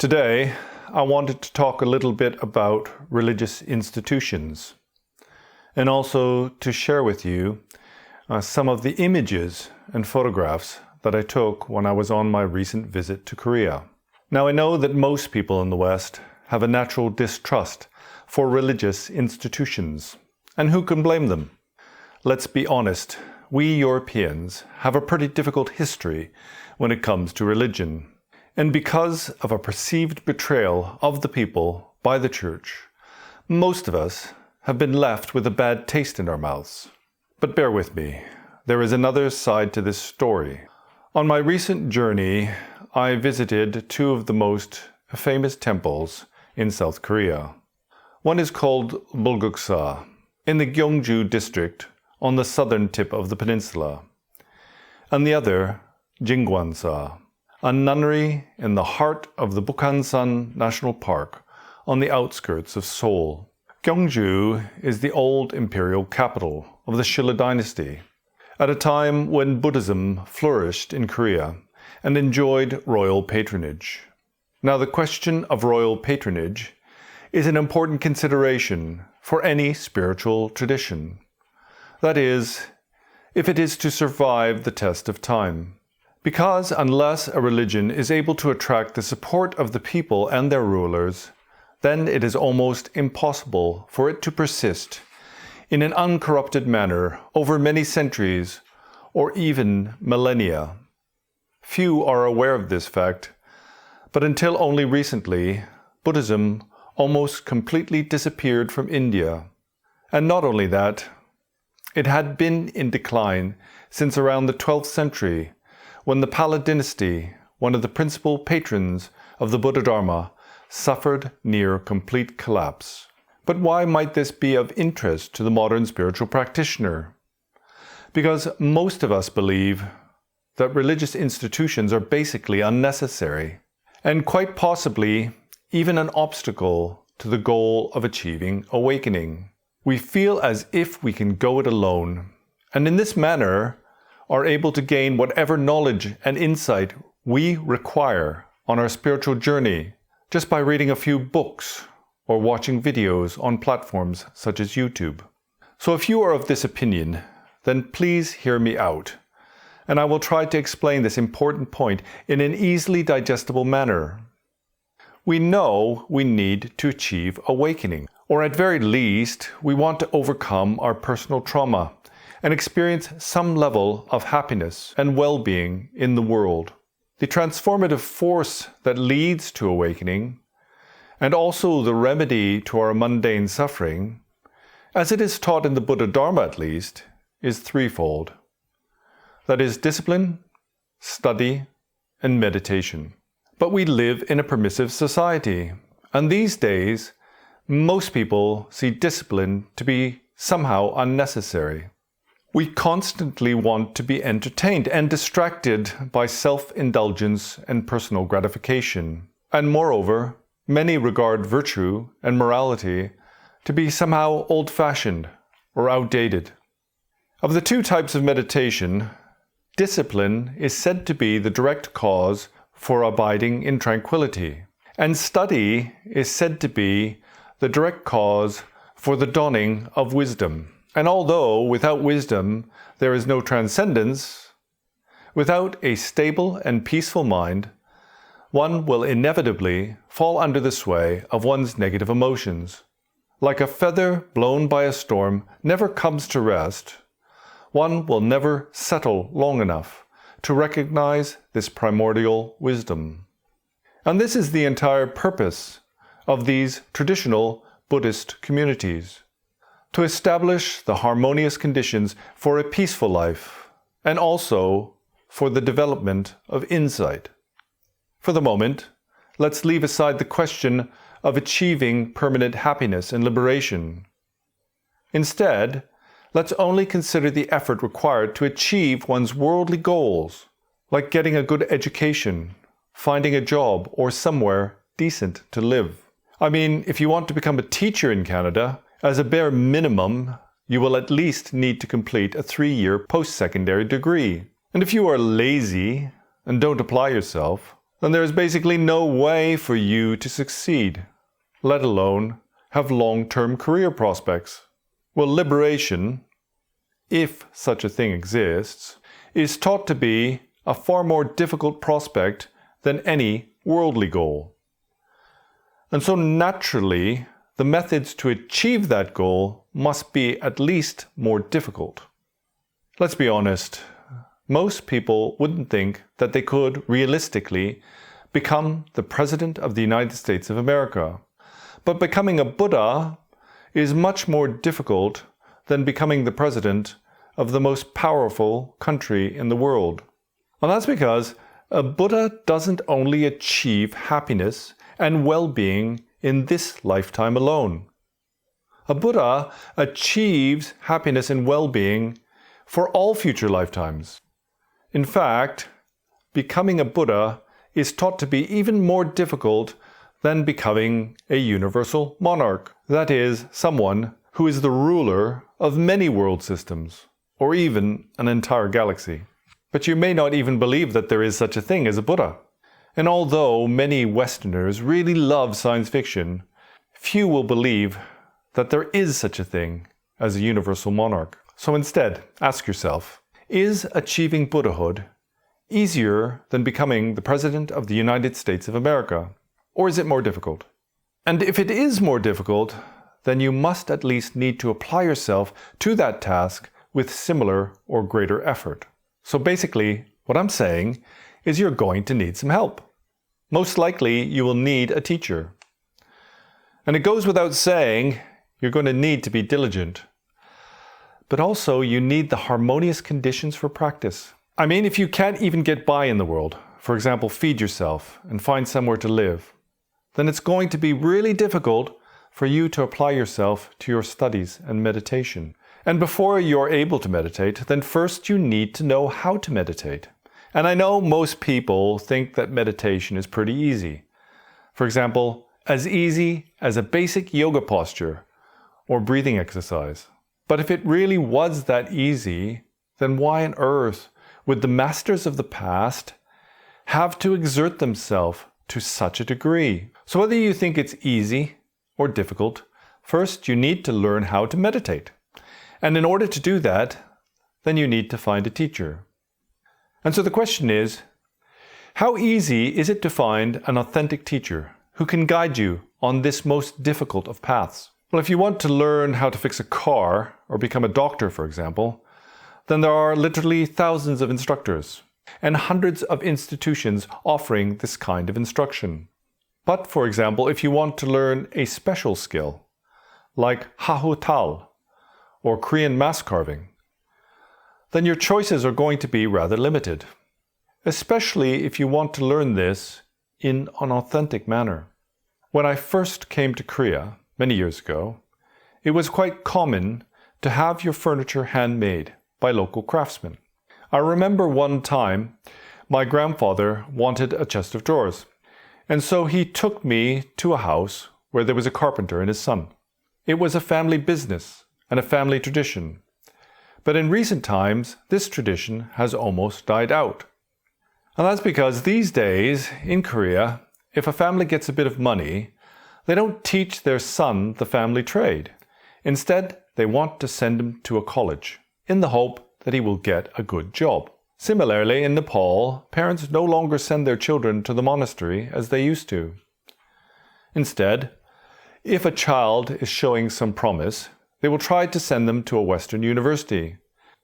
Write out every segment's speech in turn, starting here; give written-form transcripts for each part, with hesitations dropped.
Today, I wanted to talk a little bit about religious institutions and also to share with you some of the images and photographs that I took when I was on my recent visit to Korea. Now, I know that most people in the West have a natural distrust for religious institutions, and who can blame them? Let's be honest, we Europeans have a pretty difficult history when it comes to religion. And because of a perceived betrayal of the people by the Church, most of us have been left with a bad taste in our mouths. But bear with me, there is another side to this story. On my recent journey, I visited two of the most famous temples in South Korea. One is called Bulguksa, in the Gyeongju district on the southern tip of the peninsula, and the other, Jingwansa, a nunnery in the heart of the Bukhansan National Park on the outskirts of Seoul. Gyeongju is the old imperial capital of the Shilla dynasty, at a time when Buddhism flourished in Korea and enjoyed royal patronage. Now, the question of royal patronage is an important consideration for any spiritual tradition. That is, if it is to survive the test of time. Because unless a religion is able to attract the support of the people and their rulers, then it is almost impossible for it to persist in an uncorrupted manner over many centuries or even millennia. Few are aware of this fact, but until only recently, Buddhism almost completely disappeared from India. And not only that, it had been in decline since around the 12th century, when the Pala dynasty, one of the principal patrons of the Buddha Dharma, suffered near complete collapse. But why might this be of interest to the modern spiritual practitioner? Because most of us believe that religious institutions are basically unnecessary, and quite possibly even an obstacle to the goal of achieving awakening. We feel as if we can go it alone, and in this manner are able to gain whatever knowledge and insight we require on our spiritual journey just by reading a few books or watching videos on platforms such as YouTube. So if you are of this opinion, then please hear me out, and I will try to explain this important point in an easily digestible manner. We know we need to achieve awakening, or at very least, we want to overcome our personal trauma and experience some level of happiness and well-being in the world. The transformative force that leads to awakening, and also the remedy to our mundane suffering, as it is taught in the Buddha Dharma at least, is threefold. That is discipline, study, and meditation. But we live in a permissive society, and these days, most people see discipline to be somehow unnecessary. We constantly want to be entertained and distracted by self-indulgence and personal gratification. And moreover, many regard virtue and morality to be somehow old-fashioned or outdated. Of the two types of meditation, discipline is said to be the direct cause for abiding in tranquility, and study is said to be the direct cause for the dawning of wisdom. And although without wisdom there is no transcendence, without a stable and peaceful mind, one will inevitably fall under the sway of one's negative emotions. Like a feather blown by a storm never comes to rest, one will never settle long enough to recognize this primordial wisdom. And this is the entire purpose of these traditional Buddhist communities: to establish the harmonious conditions for a peaceful life, and also for the development of insight. For the moment, let's leave aside the question of achieving permanent happiness and liberation. Instead, let's only consider the effort required to achieve one's worldly goals, like getting a good education, finding a job, or somewhere decent to live. I mean, if you want to become a teacher in Canada, as a bare minimum, you will at least need to complete a 3-year post-secondary degree. And if you are lazy and don't apply yourself, then there is basically no way for you to succeed, let alone have long-term career prospects. Well, liberation, if such a thing exists, is taught to be a far more difficult prospect than any worldly goal. And so naturally, the methods to achieve that goal must be at least more difficult. Let's be honest, most people wouldn't think that they could realistically become the President of the United States of America. But becoming a Buddha is much more difficult than becoming the President of the most powerful country in the world. And that's because a Buddha doesn't only achieve happiness and well-being in this lifetime alone. A Buddha achieves happiness and well-being for all future lifetimes. In fact, becoming a Buddha is taught to be even more difficult than becoming a universal monarch. That is, someone who is the ruler of many world systems, or even an entire galaxy. But you may not even believe that there is such a thing as a Buddha. And although many Westerners really love science fiction, few will believe that there is such a thing as a universal monarch. So instead, ask yourself, is achieving Buddhahood easier than becoming the President of the United States of America? Or is it more difficult? And if it is more difficult, then you must at least need to apply yourself to that task with similar or greater effort. So basically, what I'm saying is you're going to need some help. Most likely, you will need a teacher. And it goes without saying, you're going to need to be diligent. But also, you need the harmonious conditions for practice. I mean, if you can't even get by in the world, for example, feed yourself and find somewhere to live, then it's going to be really difficult for you to apply yourself to your studies and meditation. And before you're able to meditate, then first you need to know how to meditate. And I know most people think that meditation is pretty easy. For example, as easy as a basic yoga posture or breathing exercise. But if it really was that easy, then why on earth would the masters of the past have to exert themselves to such a degree? So whether you think it's easy or difficult, first you need to learn how to meditate. And in order to do that, then you need to find a teacher. And so the question is, how easy is it to find an authentic teacher who can guide you on this most difficult of paths? Well, if you want to learn how to fix a car or become a doctor, for example, then there are literally thousands of instructors and hundreds of institutions offering this kind of instruction. But, for example, if you want to learn a special skill, like Hahutal or Korean mask carving, then your choices are going to be rather limited, especially if you want to learn this in an authentic manner. When I first came to Korea, many years ago, it was quite common to have your furniture handmade by local craftsmen. I remember one time my grandfather wanted a chest of drawers, and so he took me to a house where there was a carpenter and his son. It was a family business and a family tradition, but in recent times this tradition has almost died out. And that's because these days in Korea, if a family gets a bit of money, they don't teach their son the family trade. Instead, they want to send him to a college in the hope that he will get a good job. Similarly, in Nepal, parents no longer send their children to the monastery as they used to. Instead, if a child is showing some promise, they will try to send them to a Western university,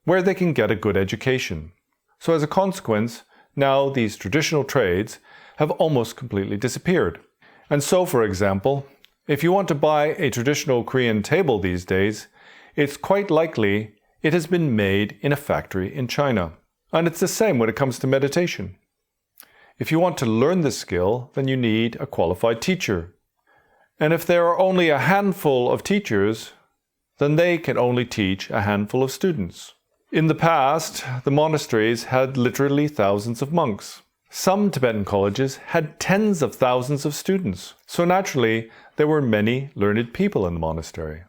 where they can get a good education. So as a consequence, now these traditional trades have almost completely disappeared. And so, for example, if you want to buy a traditional Korean table these days, it's quite likely it has been made in a factory in China. And it's the same when it comes to meditation. If you want to learn this skill, then you need a qualified teacher. And if there are only a handful of teachers, then they can only teach a handful of students. In the past, the monasteries had literally thousands of monks. Some Tibetan colleges had tens of thousands of students. So naturally, there were many learned people in the monastery.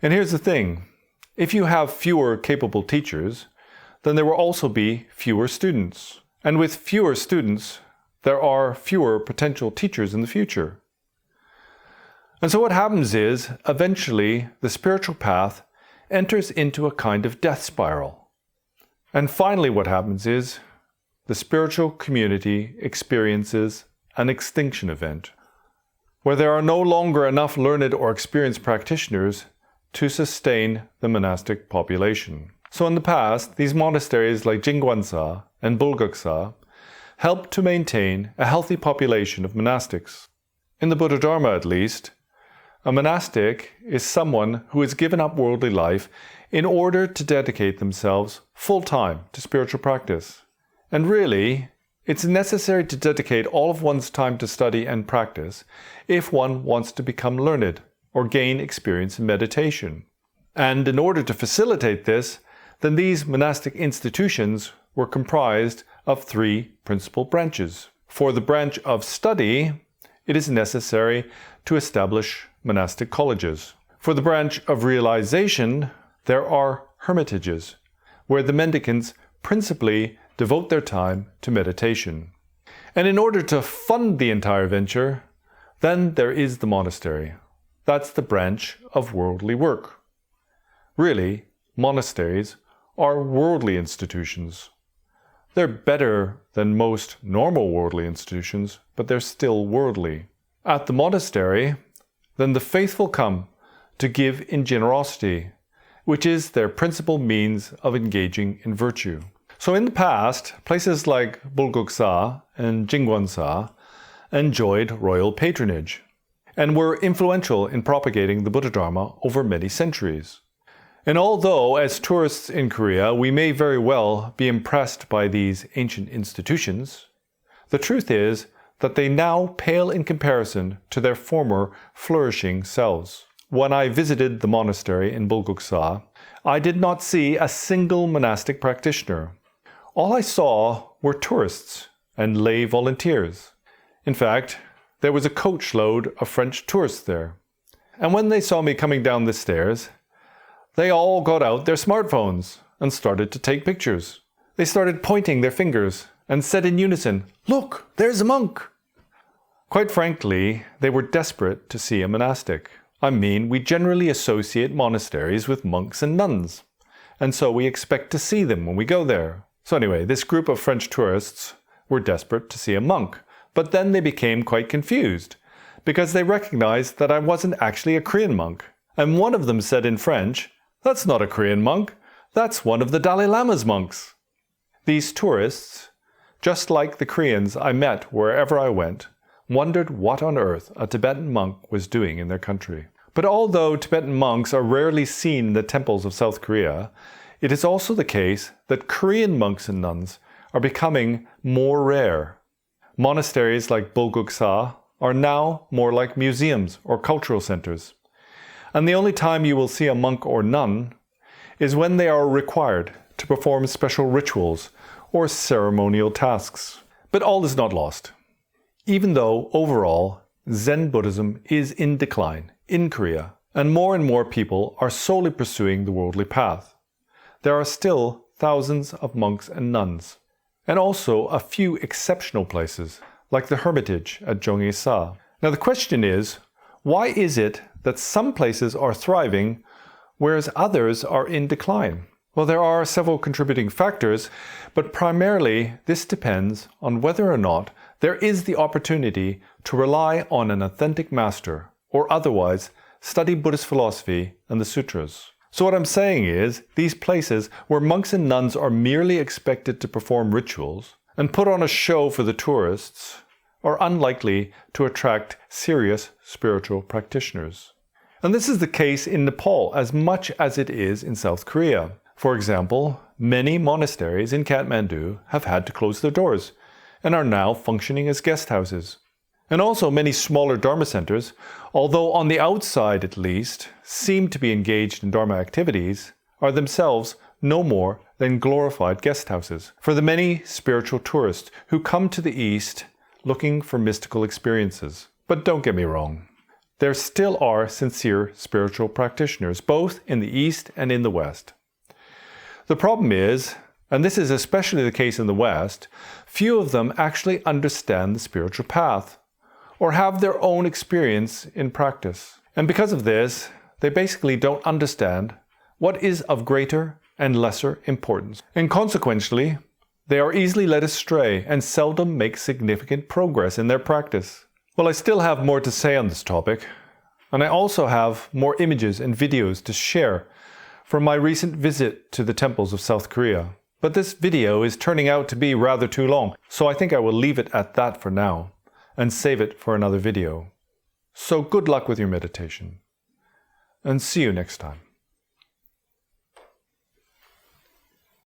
And here's the thing. If you have fewer capable teachers, then there will also be fewer students. And with fewer students, there are fewer potential teachers in the future. And so what happens is, eventually, the spiritual path enters into a kind of death spiral. And finally what happens is, the spiritual community experiences an extinction event, where there are no longer enough learned or experienced practitioners to sustain the monastic population. So in the past, these monasteries like Jingwansa and Bulguksa helped to maintain a healthy population of monastics. In the Buddha Dharma at least, a monastic is someone who has given up worldly life in order to dedicate themselves full-time to spiritual practice. And really, it's necessary to dedicate all of one's time to study and practice if one wants to become learned or gain experience in meditation. And in order to facilitate this, then these monastic institutions were comprised of 3 principal branches. For the branch of study, it is necessary to establish monastic colleges. For the branch of realization, there are hermitages, where the mendicants principally devote their time to meditation. And in order to fund the entire venture, then there is the monastery. That's the branch of worldly work. Really, monasteries are worldly institutions. They're better than most normal worldly institutions, but they're still worldly. At the monastery, then the faithful come to give in generosity, which is their principal means of engaging in virtue. So in the past, places like Bulguksa and Jingwansa enjoyed royal patronage and were influential in propagating the Buddha Dharma over many centuries. And although, as tourists in Korea, we may very well be impressed by these ancient institutions, the truth is that they now pale in comparison to their former flourishing selves. When I visited the monastery in Bulguksa, I did not see a single monastic practitioner. All I saw were tourists and lay volunteers. In fact, there was a coachload of French tourists there. And when they saw me coming down the stairs, they all got out their smartphones and started to take pictures. They started pointing their fingers and said in unison, "Look, there's a monk!" Quite frankly, they were desperate to see a monastic. I mean, we generally associate monasteries with monks and nuns, and so we expect to see them when we go there. So anyway, this group of French tourists were desperate to see a monk, but then they became quite confused, because they recognized that I wasn't actually a Korean monk. And one of them said in French, "That's not a Korean monk, that's one of the Dalai Lama's monks." These tourists, just like the Koreans I met wherever I went, wondered what on earth a Tibetan monk was doing in their country. But although Tibetan monks are rarely seen in the temples of South Korea, it is also the case that Korean monks and nuns are becoming more rare. Monasteries like Bulguksa are now more like museums or cultural centers. And the only time you will see a monk or nun is when they are required to perform special rituals or ceremonial tasks. But all is not lost. Even though, overall, Zen Buddhism is in decline in Korea, and more people are solely pursuing the worldly path, there are still thousands of monks and nuns, and also a few exceptional places, like the Hermitage at Jonghae-sa. Now the question is, why is it that some places are thriving, whereas others are in decline? Well, there are several contributing factors, but primarily this depends on whether or not there is the opportunity to rely on an authentic master, or otherwise study Buddhist philosophy and the sutras. So what I'm saying is, these places where monks and nuns are merely expected to perform rituals and put on a show for the tourists are unlikely to attract serious spiritual practitioners. And this is the case in Nepal as much as it is in South Korea. For example, many monasteries in Kathmandu have had to close their doors and are now functioning as guest houses. And also many smaller Dharma centers, although on the outside at least, seem to be engaged in Dharma activities, are themselves no more than glorified guest houses for the many spiritual tourists who come to the East looking for mystical experiences. But don't get me wrong, there still are sincere spiritual practitioners, both in the East and in the West. The problem is and this is especially the case in the West, few of them actually understand the spiritual path or have their own experience in practice. And because of this, they basically don't understand what is of greater and lesser importance. And consequently, they are easily led astray and seldom make significant progress in their practice. Well, I still have more to say on this topic, and I also have more images and videos to share from my recent visit to the temples of South Korea. But this video is turning out to be rather too long, so I think I will leave it at that for now and save it for another video. So good luck with your meditation, and see you next time.